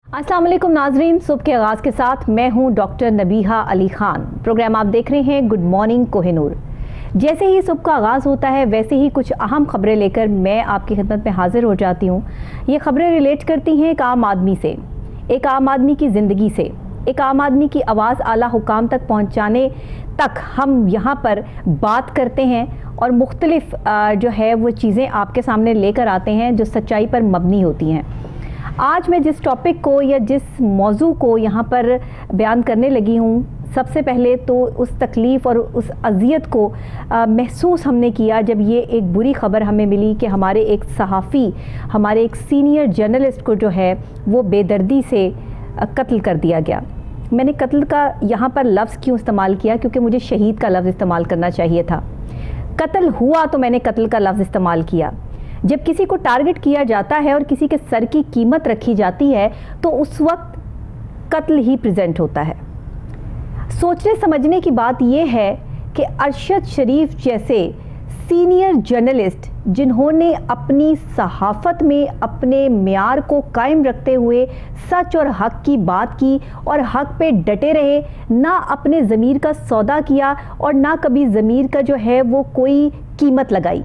अस्सलाम वालेकुम नाजरीन, सुबह के आगाज़ के साथ मैं हूं डॉक्टर नबीहा अली खान। प्रोग्राम आप देख रहे हैं गुड मॉर्निंग कोहिनूर। जैसे ही सुबह का आगाज़ होता है वैसे ही कुछ अहम खबरें लेकर मैं आपकी खिदमत में हाजिर हो जाती हूं। ये खबरें रिलेट करती हैं एक आम आदमी से, एक आम आदमी की ज़िंदगी से, एक आम आदमी की आवाज़ आला हुकाम तक पहुँचाने तक हम यहाँ पर बात करते हैं और मुख्तलिफ जो है वो चीज़ें आपके सामने लेकर आते हैं जो सच्चाई पर मबनी होती हैं। आज मैं जिस टॉपिक को या जिस मौजू को यहाँ पर बयान करने लगी हूँ, सबसे पहले तो उस तकलीफ़ और उस अज़ियत को महसूस हमने किया जब ये एक बुरी ख़बर हमें मिली कि हमारे एक सहाफ़ी, हमारे एक सीनियर जर्नलिस्ट को जो है वो बेदर्दी से कत्ल कर दिया गया। मैंने कत्ल का यहाँ पर लफ्ज़ क्यों इस्तेमाल किया, क्योंकि मुझे शहीद का लफ्ज़ इस्तेमाल करना चाहिए था। कत्ल हुआ तो मैंने कत्ल का लफ्ज़ इस्तेमाल किया। जब किसी को टारगेट किया जाता है और किसी के सर की कीमत रखी जाती है तो उस वक्त कत्ल ही प्रेजेंट होता है। सोचने समझने की बात यह है कि अरशद शरीफ जैसे सीनियर जर्नलिस्ट जिन्होंने अपनी सहाफ़त में अपने म्यार को कायम रखते हुए सच और हक़ की बात की और हक़ पे डटे रहे, ना अपने ज़मीर का सौदा किया और ना कभी ज़मीर का जो है वो कोई कीमत लगाई।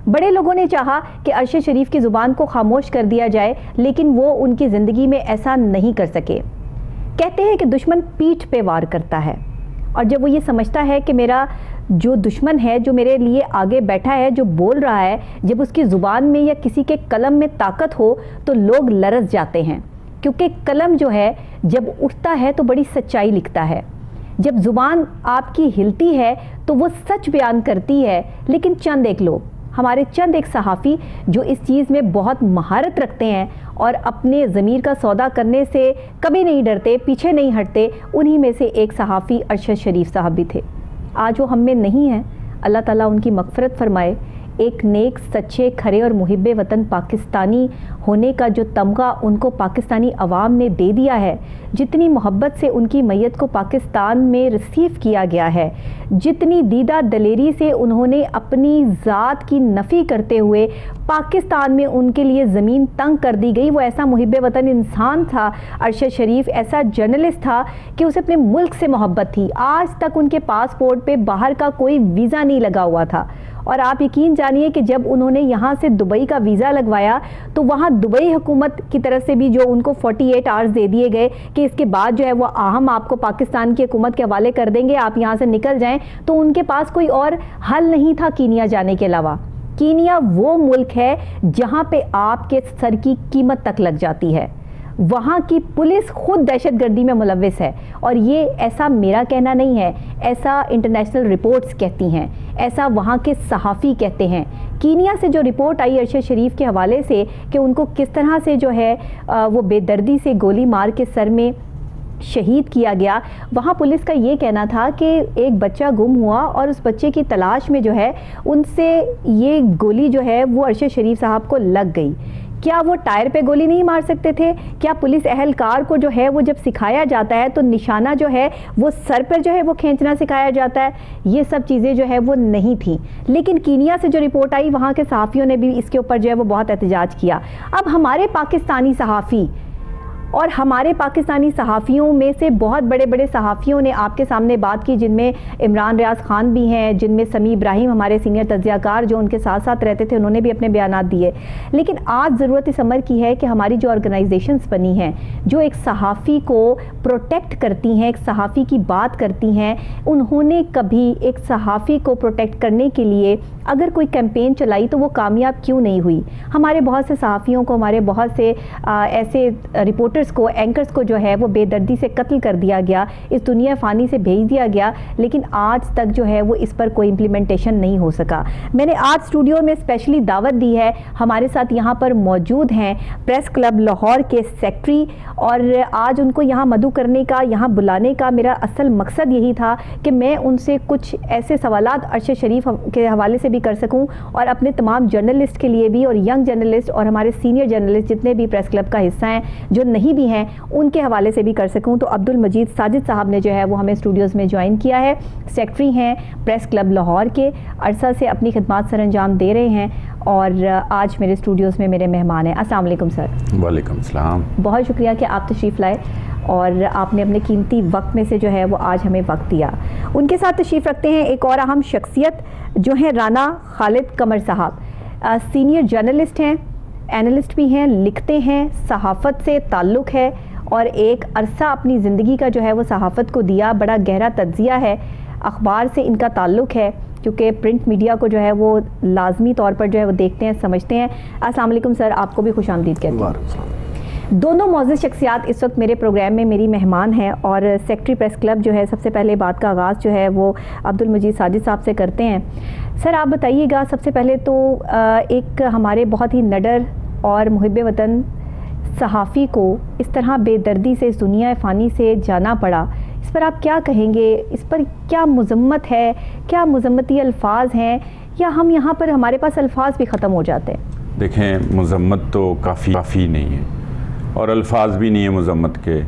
बड़े लोगों ने चाहा कि अरशद शरीफ की ज़ुबान को खामोश कर दिया जाए, लेकिन वो उनकी ज़िंदगी में ऐसा नहीं कर सके। कहते हैं कि दुश्मन पीठ पे वार करता है, और जब वो ये समझता है कि मेरा जो दुश्मन है, जो मेरे लिए आगे बैठा है, जो बोल रहा है, जब उसकी ज़ुबान में या किसी के कलम में ताकत हो तो लोग लरज़ जाते हैं, क्योंकि कलम जो है जब उठता है तो बड़ी सच्चाई लिखता है। जब ज़ुबान आपकी हिलती है तो वो सच बयान करती है। लेकिन चंद एक लोग, हमारे चंद एक सहाफ़ी जो इस चीज़ में बहुत महारत रखते हैं और अपने ज़मीर का सौदा करने से कभी नहीं डरते, पीछे नहीं हटते, उन्हीं में से एक सहाफ़ी अरशद शरीफ साहब भी थे। आज वो हम में नहीं हैं, अल्लाह ताला उनकी मग़फ़िरत फ़रमाए। एक नेक, सच्चे, खरे और मुहिब्बे वतन पाकिस्तानी होने का जो तमगा उनको पाकिस्तानी अवाम ने दे दिया है, जितनी मोहब्बत से उनकी मैयत को पाकिस्तान में रिसीव किया गया है, जितनी दीदा दलेरी से उन्होंने अपनी ज़ात की नफ़ी करते हुए पाकिस्तान में उनके लिए ज़मीन तंग कर दी गई, वो ऐसा मुहिब्बे वतन इंसान था अरशद शरीफ, ऐसा जर्नलिस्ट था कि उसे अपने मुल्क से मोहब्बत थी। आज तक उनके पासपोर्ट पे बाहर का कोई वीज़ा नहीं लगा हुआ था, और आप यकीन जानिए कि जब उन्होंने यहाँ से दुबई का वीज़ा लगवाया तो वहाँ दुबई हुकूमत की तरफ से भी जो उनको 48 आवर्स दे दिए गए कि इसके बाद जो है वो हम आपको पाकिस्तान की हुकूमत के हवाले कर देंगे, आप यहाँ से निकल जाएं। तो उनके पास कोई और हल नहीं था कीनिया जाने के अलावा। कीनिया वो मुल्क है जहाँ पे आपके सर की कीमत तक लग जाती है। वहाँ की पुलिस खुद दहशतगर्दी में मुलव्विस है, और ये ऐसा मेरा कहना नहीं है, ऐसा इंटरनेशनल रिपोर्ट्स कहती हैं, ऐसा वहाँ के सहाफ़ी कहते हैं। कीनिया से जो रिपोर्ट आई अरशद शरीफ के हवाले से कि उनको किस तरह से जो है वो बेदर्दी से गोली मार के सर में शहीद किया गया, वहाँ पुलिस का ये कहना था कि एक बच्चा गुम हुआ और उस बच्चे की तलाश में जो है उनसे ये गोली जो है वो अरशद शरीफ साहब को लग गई। क्या वो टायर पे गोली नहीं मार सकते थे? क्या पुलिस एहलकार को जो है वो जब सिखाया जाता है तो निशाना जो है वो सर पर जो है वो खींचना सिखाया जाता है? ये सब चीज़ें जो है वो नहीं थी। लेकिन कीनिया से जो रिपोर्ट आई, वहाँ के सहाफ़ियों ने भी इसके ऊपर जो है वो बहुत एहतजाज किया। अब हमारे पाकिस्तानी सहाफ़ी और हमारे पाकिस्तानी सहाफ़ियों में से बहुत बड़े बड़े सहाफ़ियों ने आपके सामने बात की, जिनमें इमरान रियाज ख़ान भी हैं, जिनमें समी इब्राहिम हमारे सीनियर तज्ज़ियाकार जो उनके साथ साथ रहते थे, उन्होंने भी अपने बयानात दिए। लेकिन आज ज़रूरत इस अमर की है कि हमारी जो ऑर्गेनाइजेशंस बनी हैं, जो एक सहाफ़ी को प्रोटेक्ट करती हैं, एक सहाफ़ी की बात करती हैं, उन्होंने कभी एक सहाफ़ी को प्रोटेक्ट करने के लिए अगर कोई कैंपेन चलाई तो वो कामयाब क्यों नहीं हुई? हमारे बहुत से सहाफ़ियों को, हमारे बहुत से ऐसे रिपोर्टर्स को, एंकर्स को जो है वो बेदर्दी से कत्ल कर दिया गया, इस दुनिया फ़ानी से भेज दिया गया, लेकिन आज तक जो है वो इस पर कोई इम्प्लीमेंटेशन नहीं हो सका। मैंने आज स्टूडियो में स्पेशली दावत दी है, हमारे साथ यहाँ पर मौजूद हैं प्रेस क्लब लाहौर के सेक्रेटरी, और आज उनको यहाँ मदऊ करने का, यहाँ बुलाने का मेरा असल मकसद यही था कि मैं उनसे कुछ ऐसे सवालात अरशद शरीफ के हवाले से भी कर सकूं और अपने तमाम जर्नलिस्ट के लिए भी, और यंग जर्नलिस्ट और हमारे सीनियर जर्नलिस्ट जितने भी प्रेस क्लब का हिस्सा हैं, जो नहीं भी हैं, उनके हवाले से भी कर सकूं। तो अब्दुल मजीद साजिद साहब ने जो है वो हमें स्टूडियोज़ में ज्वाइन किया है, सेक्रेटरी हैं प्रेस क्लब लाहौर के, अरसा से अपनी खिदमत सर अंजाम दे रहे हैं, और आज मेरे स्टूडियोज़ में मेरे मेहमान हैं। अस्सलाम वालेकुम सर। वालेकुम सलाम। बहुत शुक्रिया कि आप तशरीफ़ लाए और आपने अपने कीमती वक्त में से जो है वो आज हमें वक्त दिया। उनके साथ तशरीफ़ रखते हैं एक और अहम शख्सियत जो है राना खालिद कमर साहब। सीनियर जर्नलिस्ट हैं, एनालिस्ट भी हैं, लिखते हैं, सहाफ़त से ताल्लुक़ है और एक अरसा अपनी ज़िंदगी का जो है वो सहाफ़त को दिया। बड़ा गहरा तज्ज़िया है, अखबार से इनका ताल्लुक़ है क्योंकि प्रिंट मीडिया को जो है वो लाजमी तौर पर जो है वो देखते हैं, समझते हैं। अस्सलाम वालेकुम सर, आपको भी खुश आमदीद कहती हूँ। दोनों मौजूद शख्सियात इस वक्त मेरे प्रोग्राम में मेरी मेहमान हैं और सेक्रेटरी प्रेस क्लब जो है सबसे पहले बात का आगाज़ जो है वो अब्दुल मजीद साजिद साहब से करते हैं। सर आप बताइएगा, सबसे पहले तो एक हमारे बहुत ही निडर और मुहिब वतन सहाफ़ी को इस तरह बेदर्दी से इस दुनिया फ़ानी से जाना पड़ा, इस पर आप क्या कहेंगे? इस पर क्या मुज़म्मत है, क्या मुज़म्मती अल्फाज हैं, या हम यहाँ पर हमारे पास अल्फाज भी ख़त्म हो जाते हैं? देखें, मुज़म्मत तो काफ़ी नहीं है और अल्फाज भी नहीं है मुज़म्मत के।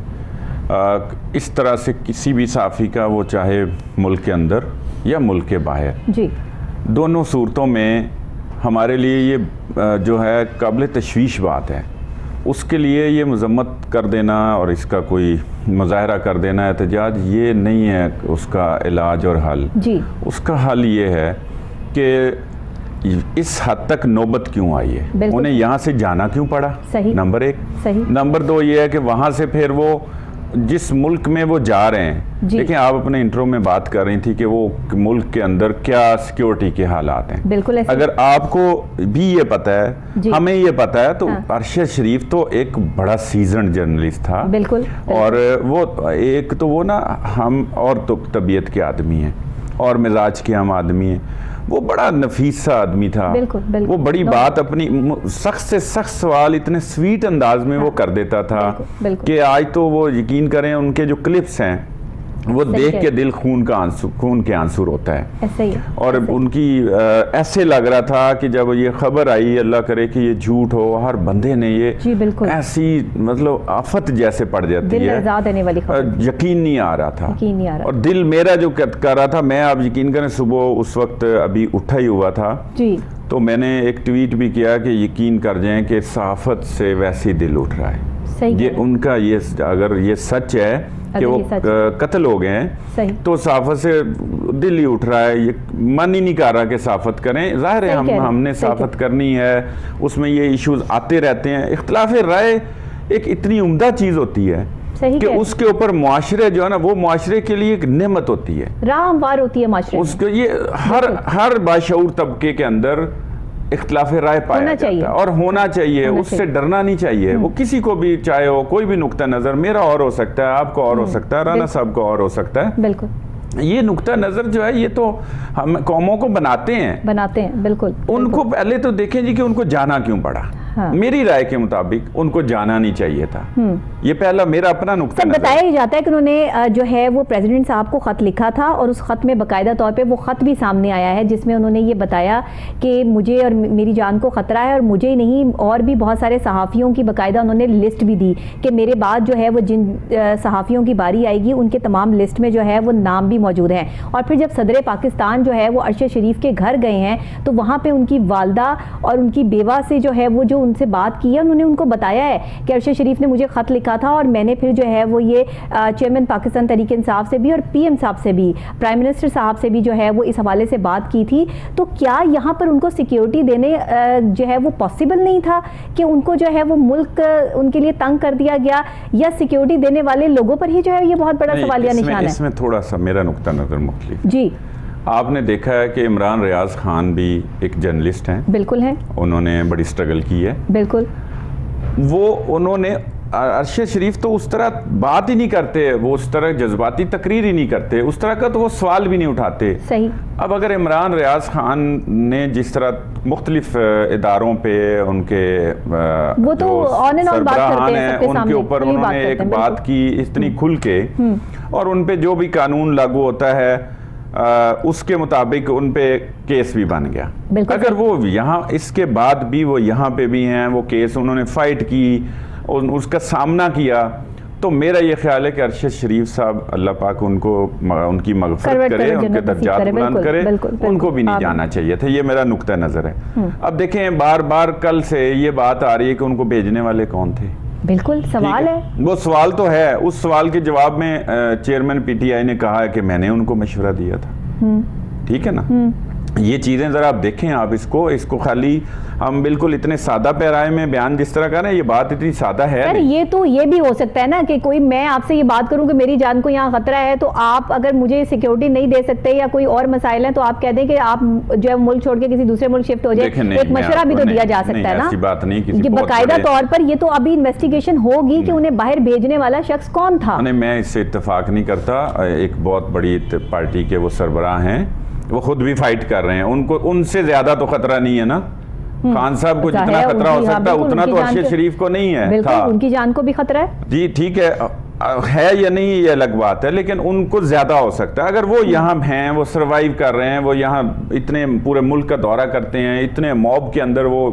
इस तरह से किसी भी सहाफ़ी का, वो चाहे मुल्क के अंदर या मुल्क के बाहर, जी, दोनों सूरतों में हमारे लिए ये जो है काबिल तशवीश बात है। उसके लिए ये मुज़म्मत कर देना और इसका कोई मुज़ाहरा कर देना, एहतजाज, ये नहीं है उसका इलाज और हल। जी, उसका हल ये है कि इस हद तक नौबत क्यों आई है, उन्हें यहाँ से जाना क्यों पड़ा, सही, नंबर एक। सही। नंबर दो ये है कि वहाँ से फिर वो जिस मुल्क में वो जा रहे हैं, देखिए आप अपने इंट्रो में बात कर रही थी कि वो मुल्क के अंदर क्या सिक्योरिटी के हालात हैं। बिल्कुल ऐसे। अगर आपको भी ये पता है, हमें ये पता है, तो अरशद शरीफ तो एक बड़ा सीजन जर्नलिस्ट था। बिल्कुल। और वो एक तो वो ना, हम और तो तबीयत के आदमी हैं और मिजाज के हम आदमी हैं, वो बड़ा नफीस सा आदमी था। बिल्कुल, बिल्कुल। वो बड़ी बात अपनी सख्त से सख्त सवाल इतने स्वीट अंदाज में वो कर देता था कि आज तो वो यकीन करें, उनके जो क्लिप्स हैं वो देख के दिल खून के आंसू रोता है। ऐसे ही। और उनकी ऐसे लग रहा था कि जब ये खबर आई, अल्लाह करे कि ये झूठ हो, हर बंदे ने ये ऐसी मतलब आफत जैसे पड़ जाती है, देने वाली खबर, यकीन नहीं आ रहा था। यकीन नहीं आ रहा। और दिल मेरा जो कर रहा था, मैं, आप यकीन करें, सुबह उस वक्त अभी उठा ही हुआ था जी, तो मैंने एक ट्वीट भी किया कि यकीन कर जाएं कि सहाफत से वैसे दिल उठ रहा है। सही ये उनका, ये अगर ये सच है कि वो कत्ल हो गए हैं, तो सहाफत से दिल ही उठ रहा है, ये मन ही नहीं कर रहा कि सहाफत करें। जाहिर है हमने सहाफत करनी है, उसमें ये इश्यूज आते रहते हैं। इख्तिलाफ राय एक इतनी उम्दा चीज़ होती है कि उसके ऊपर मुआशरे जो है ना, वो मुआशरे के लिए एक नेमत होती है, राह हमवार होती है माशरे। उसके ये हर बाशऊर तबके के अंदर इख्तिलाफ राय पाया जाता है और होना चाहिए, उससे डरना नहीं चाहिए। वो किसी को भी, चाहे हो कोई भी नुक्ता नज़र, मेरा और हो सकता है, आपको और हो सकता है, राना साहब को और हो सकता है। बिल्कुल। ये नुक्ता नज़र जो है, ये तो हम कौमों को बनाते हैं। बिल्कुल। उनको पहले तो देखें जी कि उनको जाना क्यों पड़ा। हाँ। मेरी राय के मुताबिक उनको जाना नहीं चाहिए था। ये पहला मेरा अपना नुक्ता नज़र। बताया ही जाता है कि उन्होंने जो है वो प्रेसिडेंट साहब को ख़त लिखा था और उस ख़त में बाकायदा तौर पे वो ख़त भी सामने आया है जिसमें उन्होंने ये बताया कि मुझे और मेरी जान को ख़तरा है, और मुझे ही नहीं और भी बहुत सारे सहाफ़ियों की बाकायदा उन्होंने लिस्ट भी दी कि मेरे बाद जो है वो जिन सहाफ़ियों की बारी आएगी उनके तमाम लिस्ट में जो है वो नाम भी मौजूद हैं। और फिर जब सदर पाकिस्तान जो है वो अरशद शरीफ के घर गए हैं तो वहाँ पर उनकी वालदा और उनकी बेवा से जो है वो जो उनसे बात की है, उन्होंने उनको बताया है कि अरशद शरीफ ने मुझे ख़त लिखा था और मैंने फिर जो है वो ये चेयरमैन पाकिस्तान तहरीक इंसाफ से भी और पीएम साहब से भी, प्राइम मिनिस्टर साहब से भी जो है वो इस हवाले से बात की थी। तो क्या यहाँ पर उनको सिक्योरिटी देने जो है वो पॉसिबल नहीं था कि उनको जो है वो मुल्क उनके लिए तंग कर दिया गया, या सिक्योरिटी देने वाले लोगों पर ही जो है ये बहुत बड़ा सवालिया निशान है? इसमें थोड़ा सा मेरा नुक्ता नज़र मुख्तलिफ जी। आपने देखा है कि इमरान रियाज खान भी एक जर्नलिस्ट हैं। बिल्कुल हैं। उन्होंने बड़ी स्ट्रगल की है। बिल्कुल। उन्होंने अरशद शरीफ तो उस तरह बात ही नहीं करते, वो उस तरह जज्बाती तकरीर ही नहीं करते, उस तरह का तो वो सवाल भी नहीं उठाते। सही। अब अगर इमरान रियाज खान ने जिस तरह मुख्तलिफ इदारों पे उनके वो तो ऑन एंड ऑन बात करते हैं, उनके ऊपर उन्होंने एक बात की इतनी खुल के, और उन पे जो भी कानून लागू होता है उसके मुताबिक उन पे केस भी बन गया। अगर वो यहाँ इसके बाद भी वो यहाँ पे भी हैं, वो केस उन्होंने फाइट की, उसका सामना किया, तो मेरा ये ख्याल है कि अरशद शरीफ साहब, अल्लाह पाक उनको उनकी मगफरत करे, उनके दर्जात बुलंद करे, उनको भी नहीं जाना चाहिए था। ये मेरा नुक्ता नज़र है। अब देखें, बार बार कल से ये बात आ रही है कि उनको भेजने वाले कौन थे। बिल्कुल सवाल है, वो सवाल तो है। उस सवाल के जवाब में चेयरमैन पीटीआई ने कहा है कि मैंने उनको मशवरा दिया था। ठीक है ना। ये चीज़ें ज़रा आप देखें, आप इसको खाली हम बिल्कुल इतने सादा पैराए में बयान जिस तरह का ना, ये बात इतनी सादा है। सर ये भी हो सकता है ना कि कोई, मैं आपसे ये बात करूं कि मेरी जान को यहाँ खतरा है, तो आप अगर मुझे सिक्योरिटी नहीं दे सकते या कोई और मसाइल हैं, तो आप कह दें कि आप जो है मुल्क छोड़ के किसी दूसरे मुल्क शिफ्ट हो जाए। एक मशवरा भी तो दिया जा सकता है ना। ऐसी बात नहीं, कि बाकायदा तौर पर ये तो अभी इन्वेस्टिगेशन होगी कि उन्हें बाहर भेजने वाला शख्स कौन था। मैं इससे इत्तेफाक नहीं करता। एक बहुत बड़ी पार्टी के वो सरबराह हैं, वो खुद भी फाइट कर रहे हैं, उनको उनसे ज्यादा तो खतरा नहीं है ना। खान साहब को जितना खतरा हो सकता है उतना तो अरशद शरीफ को नहीं है। था उनकी जान को भी खतरा है जी, ठीक है या नहीं ये अलग बात है, लेकिन उनको ज्यादा हो सकता है। अगर वो यहाँ हैं, वो सरवाइव कर रहे हैं, वो यहाँ इतने पूरे मुल्क का दौरा करते हैं, इतने मॉब के अंदर वो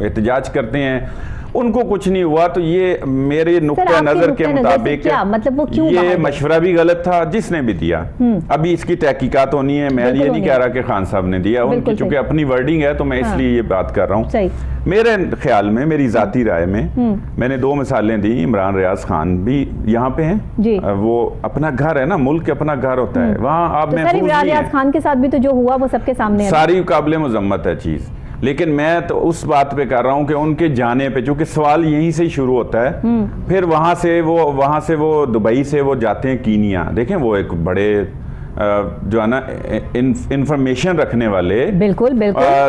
एहतजाज करते हैं, उनको कुछ नहीं हुआ, तो ये मेरे नुक्ता नजर के मुताबिक मतलब वो क्यों ये मशवरा भी गलत था जिसने भी दिया। अभी इसकी तहकीकात होनी है। मैं ये नहीं कह रहा कि खान साहब ने दिया, उनकी चूंकि अपनी वर्डिंग है तो मैं इसलिए ये बात कर रहा हूँ। मेरे ख्याल में, मेरी जाती राय में, मैंने 2 मिसालें दी। इमरान रियाज खान भी यहाँ पे हैं, वो अपना घर है ना, मुल्क अपना घर होता है, वहाँ आप इमरान रियाज खान के साथ भी तो जो हुआ वो सबके सामने है, सारी काबिल मुजम्मत है चीज। लेकिन मैं तो उस बात पे कर रहा हूं कि उनके जाने पे, चूंकि सवाल यहीं से ही शुरू होता है, फिर वहां से वो दुबई से वो जाते हैं कीनिया। देखें, वो एक बड़े जो है ना इंफॉर्मेशन रखने वाले बिल्कुल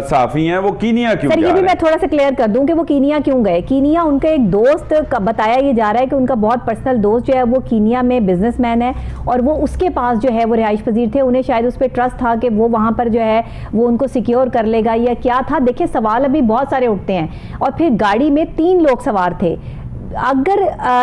साफी हैं, वो कीनिया क्यों सर? ये भी मैं थोड़ा सा क्लियर कर दूं कि वो कीनिया क्यों गए। कीनिया उनका एक दोस्त का बताया ये जा रहा है कि उनका बहुत पर्सनल दोस्त जो है वो कीनिया में बिजनेसमैन है, और वो उसके पास जो है वो रिहाइश पजीर थे, उन्हें शायद उस पर ट्रस्ट था कि वो वहां पर जो है वो उनको सिक्योर कर लेगा या क्या था। देखिए, सवाल अभी बहुत सारे उठते हैं। और फिर गाड़ी में 3 लोग सवार थे। अगर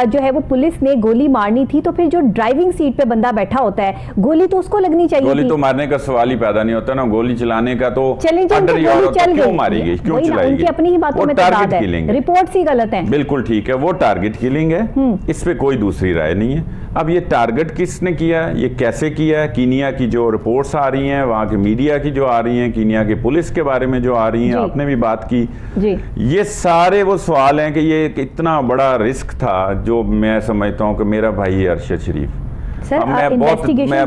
जो है वो पुलिस ने गोली मारनी थी तो फिर जो ड्राइविंग सीट पे बंदा बैठा होता है, गोली तो उसको लगनी चाहिए। गोली तो मारने का सवाल ही पैदा नहीं होता ना, गोली चलाने का तो क्यों मारेगी, क्यों चलाएगी? उनकी अपनी ही बातों में तजाद है, रिपोर्ट्स ही गलत हैं। बिल्कुल ठीक है, वो टारगेट किलिंग है, इस पे कोई दूसरी राय नहीं है। अब ये टारगेट किसने किया, ये कैसे किया? कीनिया की जो रिपोर्ट्स आ रही हैं, वहाँ की मीडिया की जो आ रही हैं, कीनिया की पुलिस के बारे में जो आ रही हैं, आपने भी बात की जी। ये सारे वो सवाल हैं कि ये इतना बड़ा रिस्क था। जो मैं समझता हूँ कि मेरा भाई है अरशद शरीफ,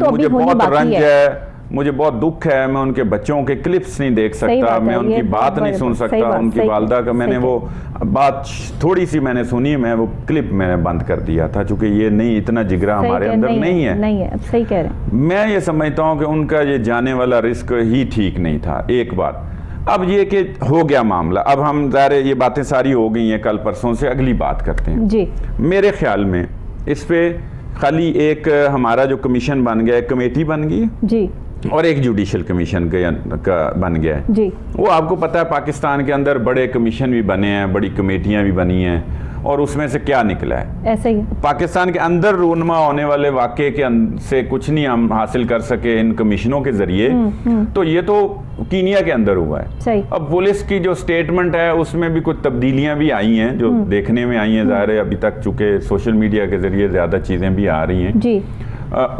मुझे बहुत रंज है, मुझे बहुत दुख है, मैं उनके बच्चों के क्लिप्स नहीं देख सकता, मैं उनकी बात नहीं सुन सकता, उनकी वालदा का मैंने वो बात थोड़ी सी मैंने सुनी, मैं वो क्लिप मैंने बंद कर दिया था, चूंकि ये नहीं, इतना जिगरा हमारे अंदर नहीं है। सही कह रहे हैं। मैं ये समझता हूँ कि उनका ये जाने वाला रिस्क ही ठीक नहीं था। एक बात। अब ये कि हो गया मामला, अब हम ज़ाहिर ये बातें सारी हो गई हैं, कल परसों से अगली बात करते हैं जी। मेरे ख्याल में इस पे खाली एक हमारा जो कमीशन बन गया, एक कमेटी बन गई जी, और एक जुडिशल कमीशन का बन गया है जी। वो आपको पता है पाकिस्तान के अंदर बड़े कमीशन भी बने हैं, बड़ी कमेटियां भी बनी हैं, और उसमें से क्या निकला है? ऐसे ही पाकिस्तान के अंदर रूनमा होने वाले वाक़े के से कुछ नहीं हम हासिल कर सके इन कमीशनों के जरिए, तो ये तो कीनिया के अंदर हुआ है। सही। अब पुलिस की जो स्टेटमेंट है उसमें भी कुछ तब्दीलियां भी आई हैं, जो देखने में आई हैं। ज़ाहिर है अभी तक चूंकि सोशल मीडिया के जरिए ज़्यादा चीज़ें भी आ रही हैं जी।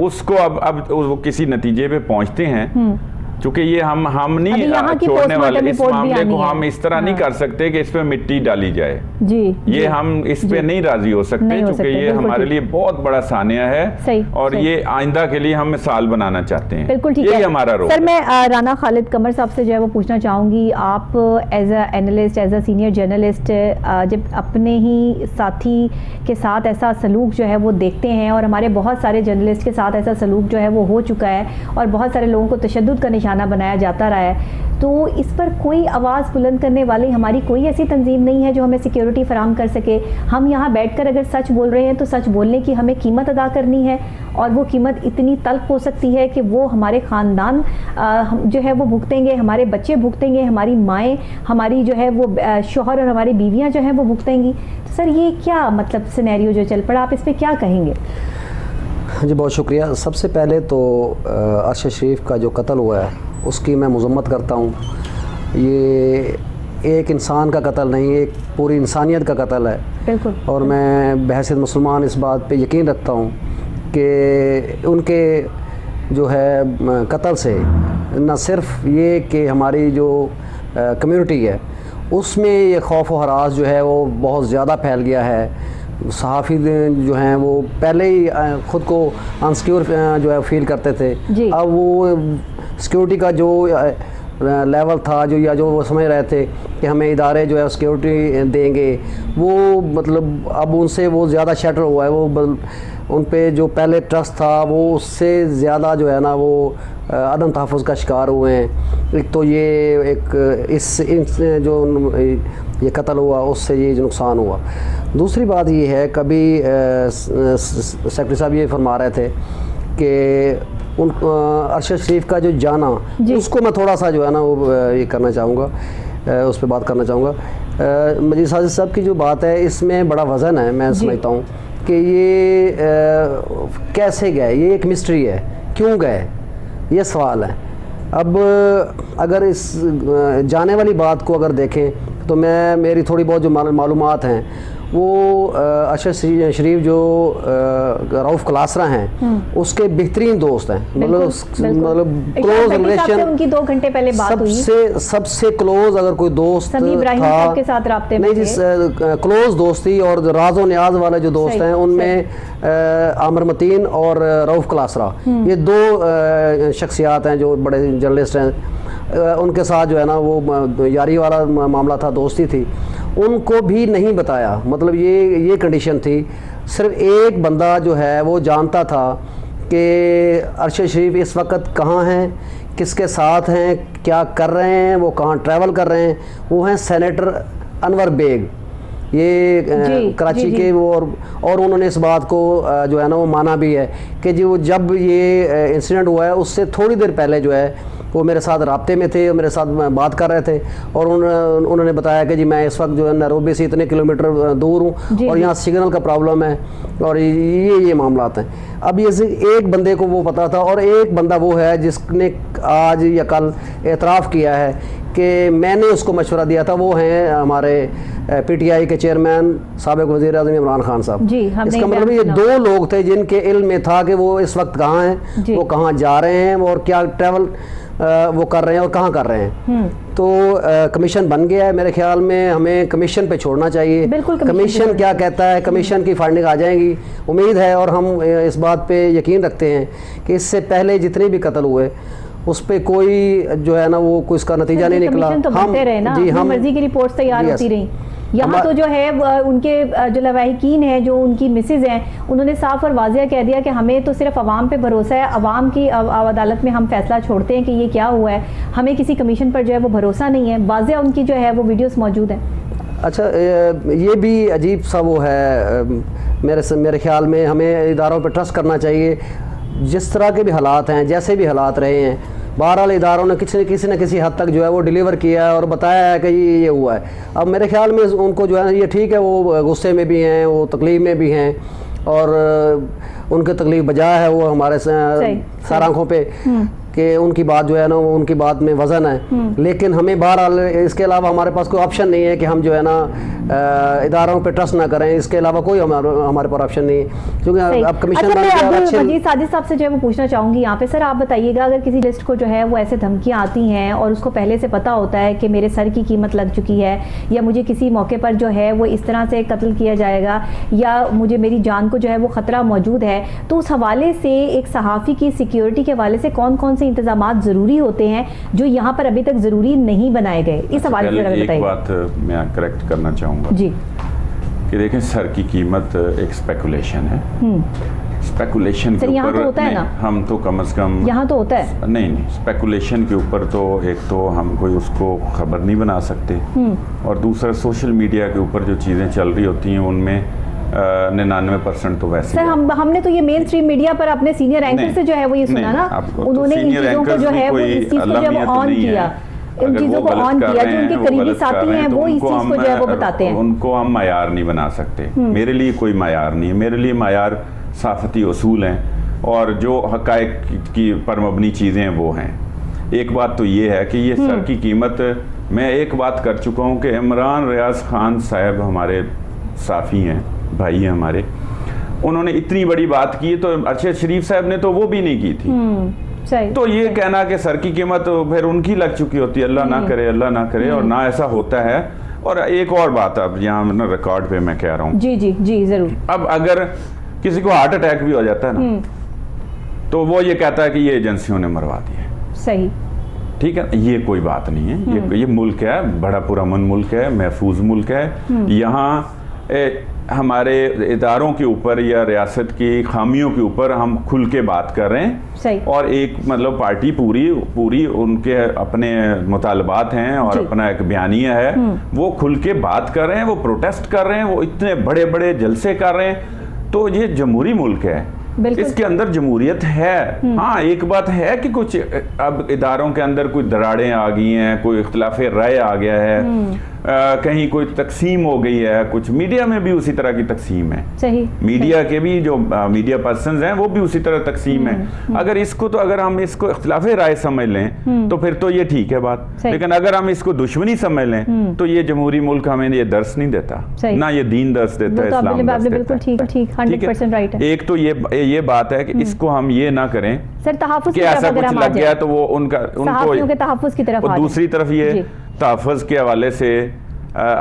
उसको अब वो किसी नतीजे पे पहुंचते हैं, चूंकि ये हम नहीं छोड़ने वाले इस मामले को, हम इस तरह नहीं कर सकते कि इस पे मिट्टी डाली जाए जी। ये हम इस पे नहीं राजी हो सकते, क्योंकि ये हमारे लिए बहुत बड़ा सानिया है, और ये आइंदा के लिए हम मिसाल बनाना चाहते हैं। बिल्कुल ठीक है, हमारा रोल। सर, मैं राना खालिद कमर साहब से जो है वो पूछना चाहूंगी, आप as a analyst, as a senior journalist, जब अपने ही साथी के साथ ऐसा सलूक जो है वो देखते हैं, और हमारे बहुत सारे जर्नलिस्ट के साथ ऐसा सलूक जो है वो हो चुका है, और बहुत सारे लोगों को तशद्दुद का निशाना बनाया जाता रहा है, तो इस पर कोई आवाज़ बुलंद करने वाली हमारी कोई ऐसी तंजीम नहीं है जो हमें सिक्योरिटी फराहम कर सके। हम यहाँ बैठकर अगर सच बोल रहे हैं तो सच बोलने की हमें कीमत अदा करनी है, और वो कीमत इतनी तल्ख हो सकती है कि वो हमारे ख़ानदान जो है वो भुगतेंगे, हमारे बच्चे भुगतेंगे, हमारी माएँ, हमारी जो है वो शौहर और हमारी बीवियाँ जो हैं वो भुगतेंगी। तो सर, ये क्या मतलब सिनेरियो जो चल पड़ा, आप इस पर क्या कहेंगे? जी बहुत शुक्रिया। सबसे पहले तो अरशद शरीफ का जो कत्ल हुआ है उसकी मैं मज़म्मत करता हूँ। ये एक इंसान का कत्ल नहीं, एक पूरी इंसानियत का कत्ल है। बिल्कुल। और मैं बहैसियत मुसलमान इस बात पे यकीन रखता हूँ कि उनके जो है कत्ल से न सिर्फ ये कि हमारी जो कम्युनिटी है उसमें ये खौफ व हरास जो है वो बहुत ज़्यादा फैल गया है। सहाफ़ी जो हैं वो पहले ही ख़ुद को अनसिक्योर जो है फील करते थे। अब वो सिक्योरिटी का जो लेवल था जो वो समझ रहे थे कि हमें इदारे जो है सिक्योरिटी देंगे, वो मतलब अब उनसे वो ज़्यादा शटर हुआ है। वो उन पे जो पहले ट्रस्ट था वो उससे ज़्यादा जो है ना वो अदम तहफ़्फ़ुज़ का शिकार हुए हैं। एक तो ये एक इस जो ये कत्ल हुआ उससे ये जो नुकसान हुआ। दूसरी बात ये है, कभी सेक्रेटरी साहब ये फरमा रहे थे कि उन अरशद शरीफ का जो जाना उसको मैं थोड़ा सा जो है ना वो ये करना चाहूँगा, उस पर बात करना चाहूँगा। मजीद साजिद साहब की जो बात है इसमें बड़ा वज़न है। मैं समझता हूँ कि ये कैसे गए, ये एक मिस्ट्री है, क्यों गए, ये सवाल है। अब अगर इस जाने वाली बात को अगर देखें तो मेरी थोड़ी बहुत जो मालूमात हैं वो अरशद शरीफ जो रऊफ़ क्लासरा हैं उसके बेहतरीन दोस्त हैं। मतलब क्लोज रिलेशन, उनकी 2 घंटे पहले बात हुई। सबसे क्लोज अगर कोई दोस्त था के साथ राब्ते में नहीं जी, क्लोज दोस्ती और राज़ो न्याज वाले जो दोस्त हैं उनमें आमिर मतीन और रऊफ़ क्लासरा, ये 2 शख्सियात हैं जो बड़े जर्नलिस्ट हैं। उनके साथ जो है ना वो यारी वाला मामला था, दोस्ती थी, उनको भी नहीं बताया। मतलब ये कंडीशन थी। सिर्फ एक बंदा जो है वो जानता था कि अरशद शरीफ इस वक्त कहाँ हैं, किसके साथ हैं, क्या कर रहे हैं, वो कहाँ ट्रैवल कर रहे हैं। वो हैं सेनेटर अनवर बेग, ये कराची के वो, और उन्होंने इस बात को जो है ना वो माना भी है कि जब ये इंसिडेंट हुआ है उससे थोड़ी देर पहले जो है वो मेरे साथ राब्ते में थे, मेरे साथ बात कर रहे थे और उन्होंने बताया कि जी मैं इस वक्त जो है नैरोबी से इतने किलोमीटर दूर हूँ और यहाँ सिग्नल का प्रॉब्लम है और ये मामलात हैं। अब ये एक बंदे को वो पता था और एक बंदा वो है जिसने आज या कल एतराफ़ किया है कि मैंने उसको मशवरा दिया था। वो हैं हमारे PTI के चेयरमैन साबिक़ वज़ीर आज़म इमरान खान साहब। इसका मतलब ये 2 लोग थे जिनके इल्म में था कि वो इस वक्त कहाँ हैं, वो कहाँ जा रहे हैं और क्या ट्रैवल वो कर रहे हैं और कहाँ कर रहे हैं। तो कमीशन बन गया है। मेरे ख्याल में हमें कमीशन पे छोड़ना चाहिए। कमीशन क्या कहता है, कमीशन की फाइंडिंग आ जाएगी, उम्मीद है, और हम इस बात पे यकीन रखते हैं कि इससे पहले जितने भी कत्ल हुए उस पे कोई जो है ना वो कोई इसका नतीजा नहीं निकला। तो हम मर्जी की रिपोर्ट तैयार होती रही। यहाँ तो जो है उनके जो लवाहिकीन हैं, जो उनकी मिसेज हैं, उन्होंने साफ और वाज़िया कह दिया कि हमें तो सिर्फ अवाम पे भरोसा है, अवाम की अदालत में हम फैसला छोड़ते हैं कि ये क्या हुआ है, हमें किसी कमीशन पर जो है वो भरोसा नहीं है। वाज़िया उनकी जो है वो वीडियोस मौजूद हैं। अच्छा, ये भी अजीब सा वो है। मेरे ख्याल में हमें इदारों पर ट्रस्ट करना चाहिए। जिस तरह के भी हालात हैं, जैसे भी हालात रहे हैं, बहरहाल इदारों ने किसी न किसी हद तक जो है वो डिलीवर किया है और बताया है कि ये हुआ है। अब मेरे ख्याल में उनको जो है ये ठीक है, वो गुस्से में भी हैं, वो तकलीफ़ में भी हैं और उनकी तकलीफ़ बजा है वो हमारे सार आँखों पे कि उनकी बात जो है ना वो उनकी बात में वज़न है। लेकिन हमें बहरहाल इसके अलावा हमारे पास कोई ऑप्शन नहीं है कि हम जो है ना इदारों पे ट्रस्ट ना करें। इसके अलावा कोई हमारे पास ऑप्शन नहीं है, क्योंकि अब कमीशन साजिद साहब से जो है वो पूछना चाहूँगी यहाँ पे। सर आप बताइएगा, अगर किसी लिस्ट को जो है वो ऐसे धमकियाँ आती हैं और उसको पहले से पता होता है कि मेरे सर की कीमत लग चुकी है या मुझे किसी मौके पर जो है वो इस तरह से कत्ल किया जाएगा या मुझे मेरी जान को जो है वो ख़तरा मौजूद है, तो उस हवाले से एक सहाफ़ी की सिक्योरिटी के हवाले से कौन कौन से इंतजामात ज़रूरी होते हैं जो यहाँ पर अभी तक ज़रूरी नहीं बनाए गए? इस हवाले से बताइए। एक बात मैं करेक्ट करना चाहूँगा जी कि देखें, सर की कीमत एक स्पेकुलेशन है। स्पेकुलेशन के ऊपर तो होता है ना, हम तो कम से कम यहाँ तो होता है नहीं स्पेकुलेशन के ऊपर तो एक तो हम कोई उसको खबर नहीं बना सकते और दूसरा सोशल मीडिया के ऊपर जो चीज़ें चल रही होती हैं उनमें 99% तो वैसे सर हमने तो ये मेन स्ट्रीम मीडिया पर अपने सीनियर एंकर से जो है वो ये सुना ना, उन्होंने इन चीज़ों को जो है वो इस चीज़ को जब ऑन किया, इन चीज़ों को ऑन किया, जो उनके करीबी साथी हैं वो इस चीज़ को जो है वो बताते हैं। उनको हम मायार नहीं बना सकते। मेरे लिए कोई मायार नहीं है। मेरे लिए मायार सहाफ़ती उसूल हैं और जो हक़ाइक़ की पर मबनी चीज़ें हैं वो हैं। एक बात तो ये है कि ये सर की कीमत, मैं एक बात कर चुका हूँ कि इमरान रियाज खान साहब हमारे साफ़ी हैं, भाई हैं हमारे, उन्होंने इतनी बड़ी बात की तो अरशद शरीफ साहब ने तो वो भी नहीं की थी। सही। तो ये कहना कि सर की कीमत तो फिर उनकी लग चुकी होती है, अल्लाह ना करे, अल्लाह ना करे, और ना ऐसा होता है। और एक और बात अब यहाँ रिकॉर्ड पे मैं कह रहा हूँ, जी जी जी जरूर। अब अगर किसी को हार्ट अटैक भी हो जाता है ना, तो वो ये कहता है कि ये एजेंसियों ने मरवा दिया। सही, ठीक है, ये कोई बात नहीं है। ये मुल्क है, बड़ा पुरअमन मुल्क है, महफूज मुल्क है। यहाँ हमारे इदारों के ऊपर या रियासत की खामियों के ऊपर हम खुल के बात कर रहे हैं। सही। और एक मतलब पार्टी पूरी उनके अपने मुतालबात हैं और अपना एक बयानिया है, वो खुल के बात कर रहे हैं, वो प्रोटेस्ट कर रहे हैं, वो इतने बड़े बड़े जलसे कर रहे हैं। तो ये जमहूरी मुल्क है, इसके अंदर जमहूरियत है। हाँ, एक बात है कि कुछ अब इदारों के अंदर कुछ दरारें आ गई हैं, कोई इख्तिलाफ राय आ गया है, कहीं कोई तकसीम हो गई है, कुछ मीडिया में भी उसी तरह की तकसीम है। सही। मीडिया के भी जो मीडिया पर्सन्स हैं वो भी उसी तरह तकसीम है। अगर हम इसको इख्तिलाफ राय समझ लें तो फिर तो ये ठीक है बात, लेकिन अगर हम इसको दुश्मनी समझ लें तो ये जमहूरी मुल्क हमें ये दर्स नहीं देता, ना ये दीन दर्स देता है, इस्लाम दर्स देता है। ठीक ठीक 100% राइट है। एक तो ये बात है कि इसको हम ये ना करें सर तहफ़्फ़ुज़ कि ऐसा कुछ लग गया तो वो उनको तहफ़्फ़ुज़ की तरफ। दूसरी तरफ ये तहफ़्फ़ुज़ के हवाले से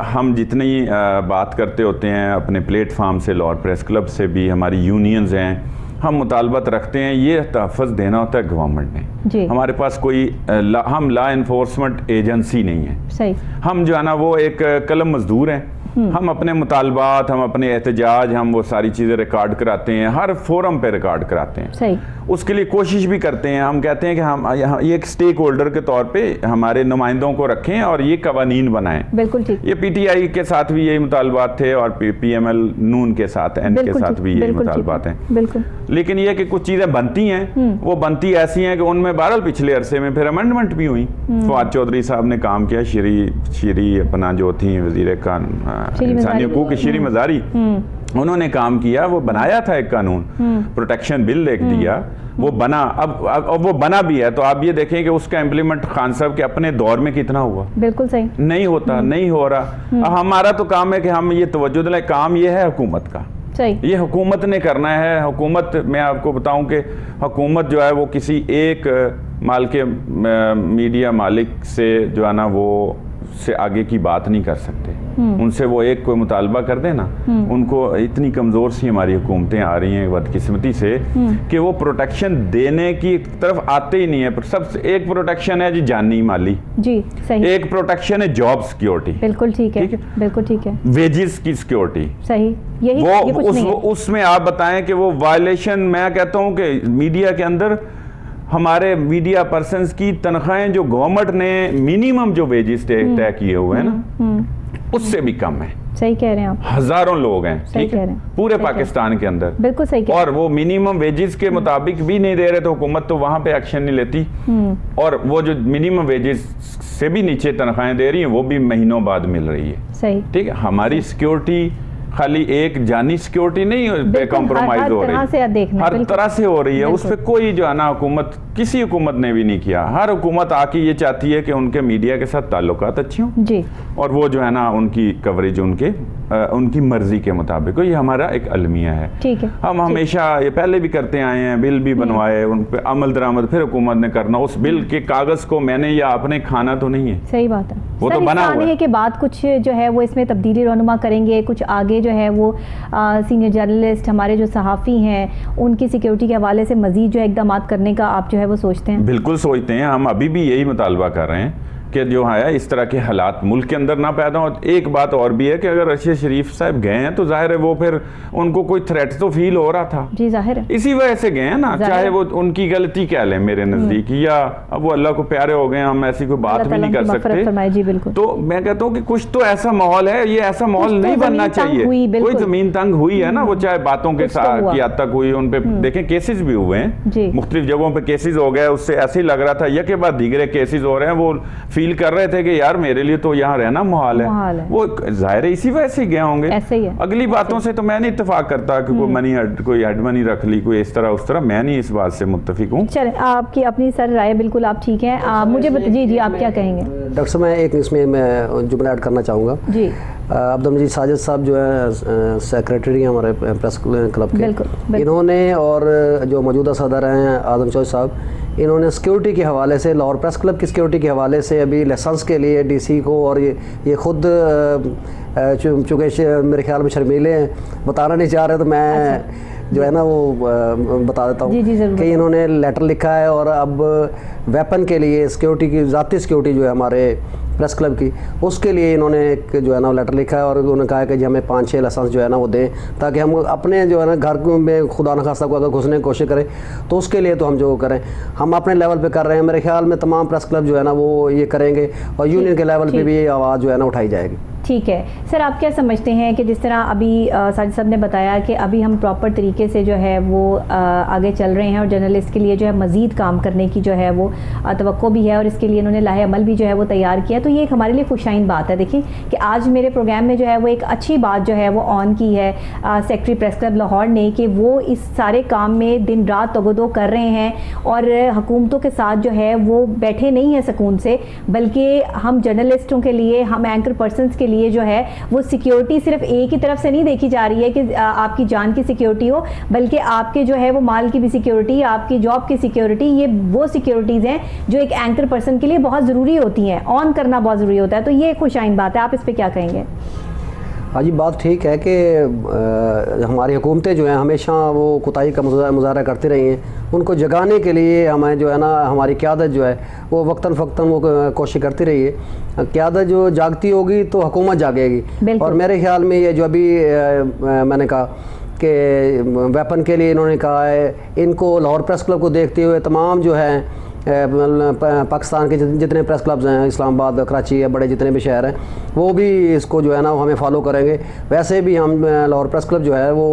हम जितनी बात करते होते हैं अपने प्लेटफार्म से, लाहौर प्रेस क्लब से भी, हमारी यूनियंस हैं, हम मुतालबत रखते हैं, ये तहफ़्फ़ुज़ देना होता है गवर्नमेंट ने। हमारे पास कोई हम लॉ इन्फोर्समेंट एजेंसी नहीं है। सही। हम जो है ना वो एक कलम मजदूर हैं। हम अपने मुतालबात, हम अपने एहतजाज, हम वो सारी चीज़ें रिकॉर्ड कराते हैं, हर फोरम पे रिकॉर्ड कराते हैं। सही। उसके लिए कोशिश भी करते हैं। हम कहते हैं कि हम यहाँ एक स्टेक होल्डर के तौर पे हमारे नुमाइंदों को रखें और ये कवानीन बनाएं। बिल्कुल ठीक। ये पीटीआई के साथ भी यही मुतालबात थे और पीएमएल नून के साथ, एन के साथ भी यही मुतालबात हैं। बिल्कुल। लेकिन ये कि कुछ चीज़ें बनती हैं, वो बनती ऐसी हैं कि उनमें बहरहाल पिछले अरसे में फिर अमेंडमेंट भी हुई। फवाद चौधरी साहब ने काम किया, श्री अपना जो थी वज़ीर इंसानी हकूक़ श्री मज़ारी, उन्होंने काम किया, वो बनाया था एक कानून, प्रोटेक्शन बिल एक दिया, वो बना। अब वो बना भी है, तो आप ये देखें कि उसका इम्प्लीमेंट खान साहब के अपने दौर में कितना हुआ। बिल्कुल सही। नहीं होता, नहीं हो रहा। हमारा तो काम है कि हम ये तवज्जो दिलाएं, काम ये है हुकूमत का। सही। ये हुकूमत ने करना है। हुकूमत, मैं आपको बताऊं कि हुकूमत जो है वो किसी एक मीडिया मालिक से जो है ना वो से आगे की बात नहीं कर सकते। उनसे वो एक कोई मुतालबा कर देना, उनको इतनी कमज़ोर सी हमारी हुकूमतें आ रही हैं बदकिस्मती से कि वो प्रोटेक्शन देने की तरफ आते ही नहीं है। सबसे एक प्रोटेक्शन है जी जानी माली, जी सही। एक प्रोटेक्शन है जॉब सिक्योरिटी, बिल्कुल ठीक है, बिल्कुल ठीक है। वेजेस की सिक्योरिटी, सही। यही वो उसमें आप बताएं कि वो वायलेशन, मैं कहता हूं कि मीडिया के अंदर हमारे मीडिया पर्सन्स की तनख्वाहें जो गवर्नमेंट ने मिनिमम जो वेजेस तय किए हुए हैं ना, उससे भी कम है। सही कह रहे हैं आप। हजारों लोग हैं, ठीक है, पूरे पाकिस्तान के अंदर। बिल्कुल सही कह रहे हैं। और वो मिनिमम वेजेस के मुताबिक भी नहीं दे रहे, तो हुकूमत तो वहां पे एक्शन नहीं लेती। और वो जो मिनिमम वेजेस से भी नीचे तनख्वाहें दे रही हैं, वो भी महीनों बाद मिल रही है। सही, ठीक है। हमारी सिक्योरिटी खाली एक जानी सिक्योरिटी नहीं कॉम्प्रोमाइज हो रही, हर तरह से हो रही है। उस पर कोई जो है ना हुकूमत, किसी हुकूमत ने भी नहीं किया। हर हुकूमत आके ये चाहती है कि उनके मीडिया के साथ ताल्लुकात अच्छी हों जी, और वो जो है ना उनकी कवरेज उनकी मर्जी के मुताबिक हो। ये हमारा एक अलमिया है, ठीक है। हम हमेशा ये पहले भी करते आए हैं, बिल भी बनवाए, उन पर अमल दरामद फिर हुकूमत ने करना। उस बिल के कागज को मैंने या आपने खाना तो नहीं है। सही बात है। वो तो बना हुआ है के बाद कुछ जो है वो इसमें तब्दीली रहनुमा करेंगे, कुछ आगे जो है वो सीनियर जर्नलिस्ट, हमारे जो सहाफ़ी हैं, उनकी सिक्योरिटी के हवाले से मजीद जो इक़दाम करने का आप जो है वो सोचते हैं? बिल्कुल सोचते हैं। हम अभी भी यही मुतालबा कर रहे हैं कि जो है इस तरह के हालात मुल्क के अंदर ना पैदा हो। एक बात और भी है कि अगर अरशद शरीफ साहब गए हैं तो जाहिर है वो फिर उनको कोई थ्रेट तो फील हो रहा था जी, जाहिर है, इसी वजह से गए हैं ना। चाहे वो उनकी गलती कह लें मेरे नज़दीक, या अब वो अल्लाह को प्यारे हो गए, हम ऐसी कोई बात भी नहीं कर सकते। जी बिल्कुल। तो मैं कहता हूँ कि कुछ तो ऐसा माहौल है, ये ऐसा माहौल नहीं बनना चाहिए। कोई ज़मीन तंग हुई है ना, वो चाहे बातों के साथ की हद तक हुई, उन पे देखें केसेस भी हुए हैं, मुख्तलिफ जगहों पे केसेस हो गए, उससे ऐसे ही लग रहा था यह के बाद दीगरे केसेस हो रहे हैं। वो फील कर रहे थे कि यार मेरे लिए तो यहाँ रहना मुहाल है। वो जाहिर है इसी वजह से गए होंगे। ऐसे ही है। अगली बातों से तो मैं नहीं इत्तेफाक करता कि कोई हेड मनी रख ली, कोई इस तरह उस तरह, मैं नहीं इस बात से मुत्तफिक हूँ। चले, आपकी अपनी सर राय बिल्कुल आप ठीक है। मुझे जी आप क्या कहेंगे? डॉक्टर साहब मैं एक इसमें मैं जुमला ऐड करना चाहूँगा जी। अब्दुल मजीद साजिद साहब जो है सेक्रेटरी हैं हमारे प्रेस क्लब के, बिल्कुल। इन्होंने और जो मौजूदा सदर हैं आजम चौधरी साहब, इन्होंने सिक्योरिटी के हवाले से, लाहौर प्रेस क्लब की सिक्योरिटी के हवाले से अभी लाइसेंस के लिए डीसी को, और ये खुद चूँकि मेरे ख्याल में शर्मीले हैं, बताना नहीं चाह रहे, तो मैं जो है ना वो बता देता हूँ कि इन्होंने लेटर लिखा है और अब वेपन के लिए सिक्योरिटी की, ज़ाती सिक्योरिटी जो है हमारे प्रेस क्लब की, उसके लिए इन्होंने एक जो है ना लेटर लिखा है और उन्होंने कहा है कि हमें 5-6 लाइसेंस जो है ना वो दें, ताकि हम अपने जो है ना घर में खुदा न खास्ता को अगर घुसने की कोशिश करें तो उसके लिए तो हम जो करें, हम अपने लेवल पे कर रहे हैं। मेरे ख्याल में तमाम प्रेस क्लब जो है ना वो ये करेंगे और यूनियन के लेवल पे भी ये आवाज़ जो है ना उठाई जाएगी। ठीक है सर, आप क्या समझते हैं कि जिस तरह अभी साजिद साहब ने बताया कि अभी हम प्रॉपर तरीके से जो है वो आगे चल रहे हैं और जर्नलिस्ट के लिए जो है मज़ीद काम करने की जो है वो तवक्को भी है और इसके लिए इन्होंने लाहे अमल भी जो है वो तैयार किया, तो ये एक हमारे लिए खुशाइन बात है। देखिए कि आज मेरे प्रोग्राम में जो है वो एक अच्छी बात जो है वो ऑन की है सेक्रेटरी प्रेस क्लब लाहौर ने, कि वो इस सारे काम में दिन रात तगदो कर रहे हैं और हुकूमतों के साथ जो है वो बैठे नहीं हैं सुकून से, बल्कि हम जर्नलिस्टों के लिए, हम एंकर पर्सनस के लिए जो है वो सिक्योरिटी सिर्फ एक ही तरफ से नहीं देखी जा रही है कि आपकी जान की सिक्योरिटी हो, बल्कि आपके जो है वो माल की भी सिक्योरिटी, आपकी जॉब की सिक्योरिटी, ये वो सिक्योरिटीज़ हैं जो एक एंकर पर्सन के लिए बहुत ज़रूरी होती हैं, ऑन करना बहुत ज़रूरी होता है। तो ये खुशाइन बात है, आप इस पर क्या कहेंगे? हाँ जी, बात ठीक है कि हमारी हुकूमतें जो हैं हमेशा वो कोताही का मुजाहरा करती रही हैं, उनको जगाने के लिए हमें जो है ना हमारी क़यादत जो है वो वक्तन फ़क्तन वो कोशिश करती रही है। क़यादत जो जागती होगी तो हुकूमत जागेगी। और मेरे ख्याल में ये जो अभी मैंने कहा कि वेपन के लिए इन्होंने कहा है, इनको लाहौर प्रेस क्लब को देखते हुए तमाम जो है पाकिस्तान के जितने प्रेस क्लब्स हैं, इस्लामाबाद, कराची है, बड़े जितने भी शहर हैं, वो भी इसको जो है ना हमें फॉलो करेंगे। वैसे भी हम लाहौर प्रेस क्लब जो है वो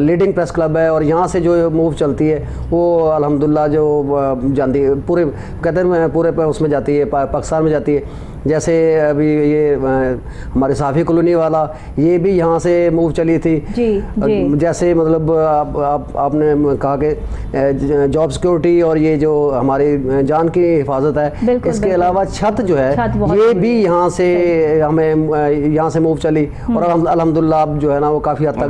लीडिंग प्रेस क्लब है और यहाँ से जो मूव चलती है वो अल्हम्दुलिल्लाह जो जानती है पूरे, कहते हैं पूरे उसमें जाती है, पाकिस्तान में जाती है। जैसे अभी ये हमारे साफ़ी कॉलोनी वाला, ये भी यहाँ से मूव चली थी जी। जैसे मतलब आपने कहा कि जॉब सिक्योरिटी और ये जो हमारी जान की हिफाजत है, इसके अलावा छत जो है ये भी यहाँ से हमें यहाँ से मूव चली और अल्हम्दुलिल्लाह अब जो है ना वो काफ़ी हद तक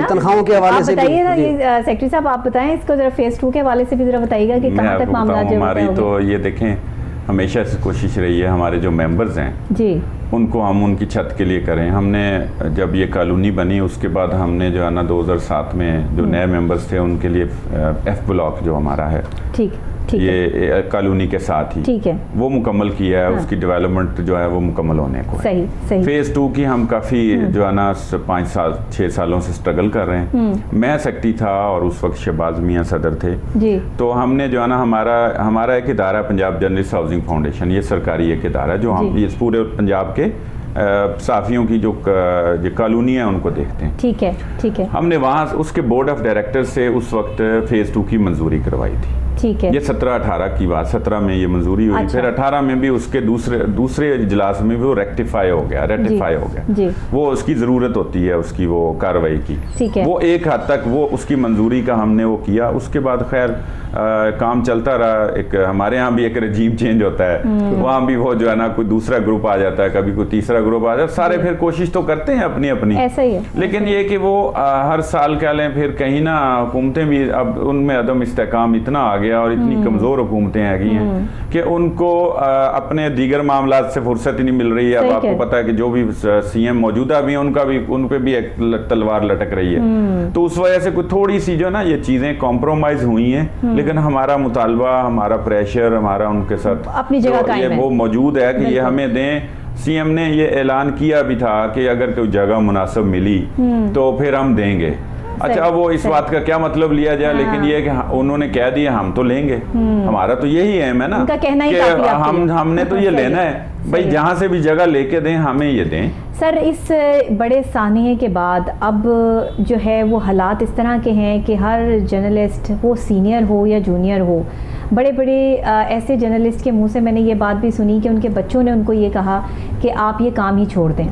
तनख्वाहों के हवाले से। सेक्रेटरी साहब आप बताएं इसको जरा फेज़ 2 के हवाले से भी जरा बताइएगा कि कहाँ तक मामला जो हमारी, तो ये देखें हमेशा से कोशिश रही है हमारे जो मेंबर्स हैं जी, उनको हम उनकी छत के लिए करें। हमने जब ये कॉलोनी बनी उसके बाद हमने जो है ना 2007 में जो नए मेंबर्स थे उनके लिए F ब्लॉक जो हमारा है, ठीक ये कॉलोनी के साथ ही, ठीक है, वो मुकम्मल किया है। हाँ। उसकी डेवलपमेंट जो है वो मुकम्मल होने को है। सही। फेज़ 2 की हम काफ़ी जो है ना 5-6 सालों से स्ट्रगल कर रहे हैं। मैं सेक्रेटरी था और उस वक्त शहबाज मियाँ सदर थे जी। तो हमने जो है ना हमारा एक इदारा पंजाब जर्नलिस्ट हाउसिंग फाउंडेशन, ये सरकारी एक इदारा जो हम इस पूरे पंजाब के साफियों की जो कॉलोनी है उनको देखते हैं। ठीक है। हमने वहाँ उसके बोर्ड ऑफ डायरेक्टर से उस वक्त फेज़ 2 की मंजूरी करवाई थी। ठीक है। ये 17-18 की बात, 17 में ये मंजूरी हुई। अच्छा। फिर 18 में भी उसके दूसरे इजलास में भी वो रेक्टिफाई हो गया जी। वो उसकी ज़रूरत होती है उसकी वो कार्रवाई की। ठीक है। वो एक हद तक वो उसकी मंजूरी का हमने वो किया। उसके बाद खैर काम चलता रहा। एक हमारे यहाँ भी एक रजीम चेंज होता है, वहाँ भी वो जो है ना कोई दूसरा ग्रुप आ जाता है, कभी कोई तीसरा ग्रुप आ जाता है। सारे फिर कोशिश तो करते हैं अपनी ऐसा ही है। लेकिन ये कि वो हर साल कह लें फिर कहीं ना हुकूमतें भी अब उनमें अदम इस्तेकाम इतना आ गया और इतनी कमज़ोर हुकूमतें आ गई हैं कि उनको अपने दीगर मामलात से फुर्सत ही नहीं मिल रही है। अब आपको पता है कि जो भी CM मौजूदा भी उन पे भी एक तलवार लटक रही है। तो उस वजह से कोई थोड़ी सी जो ना ये चीज़ें कॉम्प्रोमाइज़ हुई हैं, लेकिन हमारा मुतालबा, हमारा प्रेशर, हमारा उनके साथ अपनी जगह ये वो मौजूद है कि ये हमें दें। CM ने ये ऐलान किया भी था कि अगर कोई जगह मुनासिब मिली तो फिर हम देंगे। अच्छा, वो इस बात का क्या मतलब लिया जाए, लेकिन ये कि उन्होंने कह दिया हम तो लेंगे, हमारा तो यही एम है ना कि हमने तो ये लेना है भाई, जहाँ से भी जगह लेके दें हमें ये दें। सर, इस बड़े सानिये के बाद अब जो है वो हालात इस तरह के हैं कि हर जर्नलिस्ट, वो सीनियर हो या जूनियर हो, बड़े बड़े ऐसे जर्नलिस्ट के मुंह से मैंने ये बात भी सुनी कि उनके बच्चों ने उनको ये कहा कि आप ये काम ही छोड़ दें।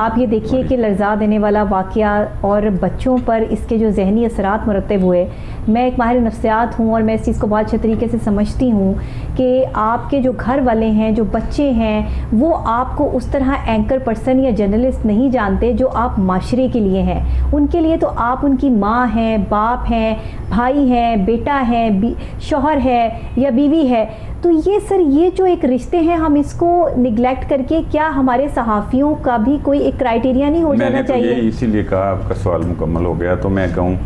आप ये देखिए कि लर्जा देने वाला वाक़या और बच्चों पर इसके जो ज़हनी असरात मुरतब हुए। मैं एक माहिर नफ्सियात हूँ और मैं इस चीज़ को बहुत अच्छे तरीके से समझती हूँ कि आपके जो घर वाले हैं, जो बच्चे हैं, वो आपको उस तरह एंकर पर्सन या जर्नलिस्ट नहीं जानते जो आप माशरे के लिए हैं। उनके लिए तो आप उनकी माँ हैं, बाप हैं, भाई हैं, बेटा है, शौहर है या बीवी है। तो ये सर, ये जो एक रिश्ते हैं, हम इसको निगलेक्ट करके क्या हमारे सहाफ़ियों का भी कोई एक क्राइटेरिया नहीं हो जाना चाहिए? मैंने तो इसीलिए कहा, आपका सवाल मुकम्मल हो गया तो मैं कहूँ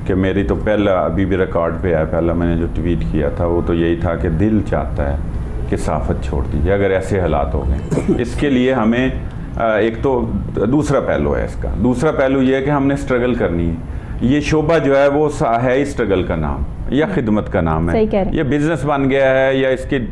कि मेरी तो पहला अभी भी रिकॉर्ड पे है, पहला मैंने जो ट्वीट किया था वो तो यही था कि दिल चाहता है कि सहाफ़त छोड़ दीजिए अगर ऐसे हालात हो गए। इसके लिए हमें एक तो दूसरा पहलू है इसका, दूसरा पहलू ये है कि हमने स्ट्रगल करनी है। ये शोबा जो है वो है ही स्ट्रगल का नाम या खिदमत का नाम है। ये बिजनेस बन गया है या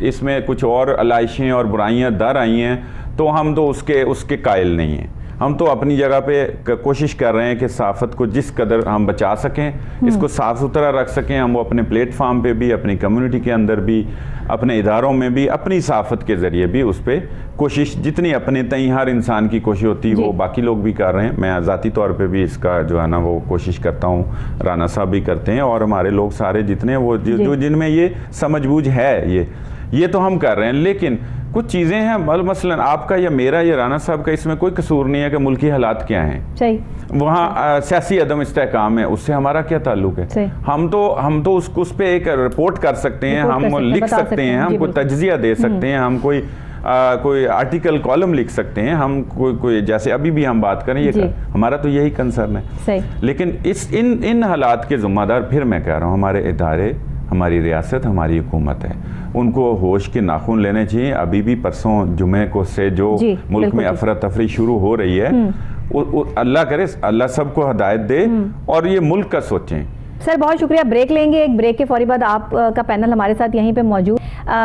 इसमें कुछ और अलाइशें और बुराइयां दर आई हैं तो हम तो उसके कायल नहीं हैं। हम तो अपनी जगह पे कोशिश कर रहे हैं कि सहाफ़त को जिस कदर हम बचा सकें, इसको साफ़ सुथरा रख सकें। हम वो अपने प्लेटफार्म पे भी, अपनी कम्युनिटी के अंदर भी, अपने इदारों में भी, अपनी सहाफ़त के ज़रिए भी उस पर कोशिश जितनी अपने तई हर इंसान की कोशिश होती है वो बाकी लोग भी कर रहे हैं। मैं ज़ाती तौर पे भी इसका जो है ना वो कोशिश करता हूँ, राना साहब भी करते हैं और हमारे लोग सारे जितने वो जो जिनमें ये समझबूझ है ये तो हम कर रहे हैं। लेकिन कुछ चीज़ें हैं, मसलन आपका या मेरा या राना साहब का इसमें कोई कसूर नहीं है कि मुल्की हालात क्या हैं, सही, वहाँ सियासी अदम इस्तेहकाम है, उससे हमारा क्या ताल्लुक है? हम तो उस पर एक रिपोर्ट कर सकते हैं, हम लिख सकते हैं, हम कोई तज्जिया दे सकते हैं, हम कोई आर्टिकल कॉलम लिख सकते हैं, हम कोई जैसे अभी भी हम बात करें ये हमारा तो यही कंसर्न है। लेकिन इन हालात के ज़िम्मेदार फिर मैं कह रहा हूँ हमारे इदारे, हमारी रियासत, हमारी हुकूमत है। उनको होश के नाखून लेने चाहिए। अभी भी परसों जुमे को से जो मुल्क में अफरा तफरी शुरू हो रही है, अल्लाह करे अल्लाह सबको हदायत दे और ये मुल्क का सोचें। सर बहुत शुक्रिया। ब्रेक लेंगे, एक ब्रेक के फौरी बाद आपका पैनल हमारे साथ यहीं पे मौजूद।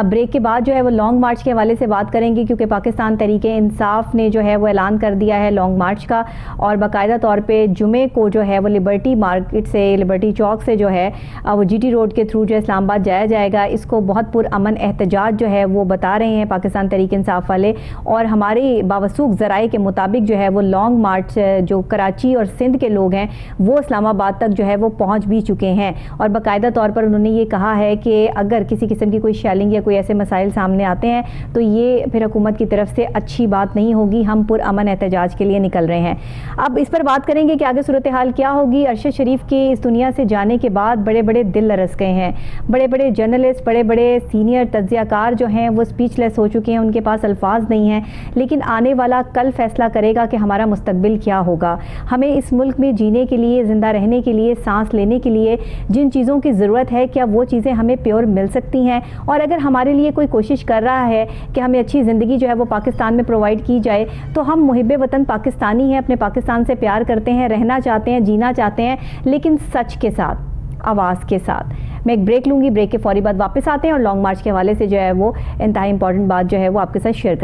ब्रेक के बाद जो है वो लॉन्ग मार्च के हवाले से बात करेंगे क्योंकि पाकिस्तान तहरीके इंसाफ ने जो है वो ऐलान कर दिया है लॉन्ग मार्च का और बाकायदा तौर पे जुमे को जो है वो लिबर्टी मार्केट से, लिबर्टी चौक से जो है वो जीटी रोड के थ्रू जो इस्लामाबाद जाया जाएगा। इसको बहुत पुरअमन एहतजाज जो है वो बता रहे हैं पाकिस्तान तहरीके इंसाफ वाले और हमारे बावसूख ज़राए के मुताबिक जो है वो लॉन्ग मार्च जो कराची और सिंध के लोग हैं वो इस्लामाबाद तक जो है वो पहुँच भी चुके हैं और बाकायदा तौर पर उन्होंने ये कहा है कि अगर किसी किस्म की कोई शेलिंग या कोई ऐसे मसाइल सामने आते हैं तो ये फिर हुकूमत की तरफ से अच्छी बात नहीं होगी। हम पुरअमन एहतजाज के लिए निकल रहे हैं। अब इस पर बात करेंगे कि आगे सूरत हाल क्या होगी। अरशद शरीफ के इस दुनिया से जाने के बाद बड़े बड़े दिल लरस गए हैं। बड़े बड़े जर्नलिस्ट, बड़े बड़े सीनियर तज्जियाकार जो हैं वो स्पीचलेस हो चुके हैं, उनके पास अल्फाज नहीं हैं। लेकिन आने वाला कल फैसला करेगा कि हमारा मुस्तकबिल क्या होगा। हमें इस मुल्क में जीने के लिए, ज़िंदा रहने के लिए, सांस लेने के लिए जिन चीज़ों की ज़रूरत है, क्या वो चीज़ें हमें प्योर मिल सकती हैं? और अगर हमारे लिए कोई कोशिश कर रहा है कि हमें अच्छी ज़िंदगी जो है वो पाकिस्तान में प्रोवाइड की जाए तो हम मुहिब्बे वतन पाकिस्तानी हैं, अपने पाकिस्तान से प्यार करते हैं, रहना चाहते हैं, जीना चाहते हैं, लेकिन सच के साथ, आवाज़ के साथ। मैं एक ब्रेक लूँगी, ब्रेक के फौरी बाद वापस आते हैं और लॉन्ग मार्च के हवाले से जो है वो इंतहाई इंपॉर्टेंट बात जो है वो आपके साथ शेयर करते हैं।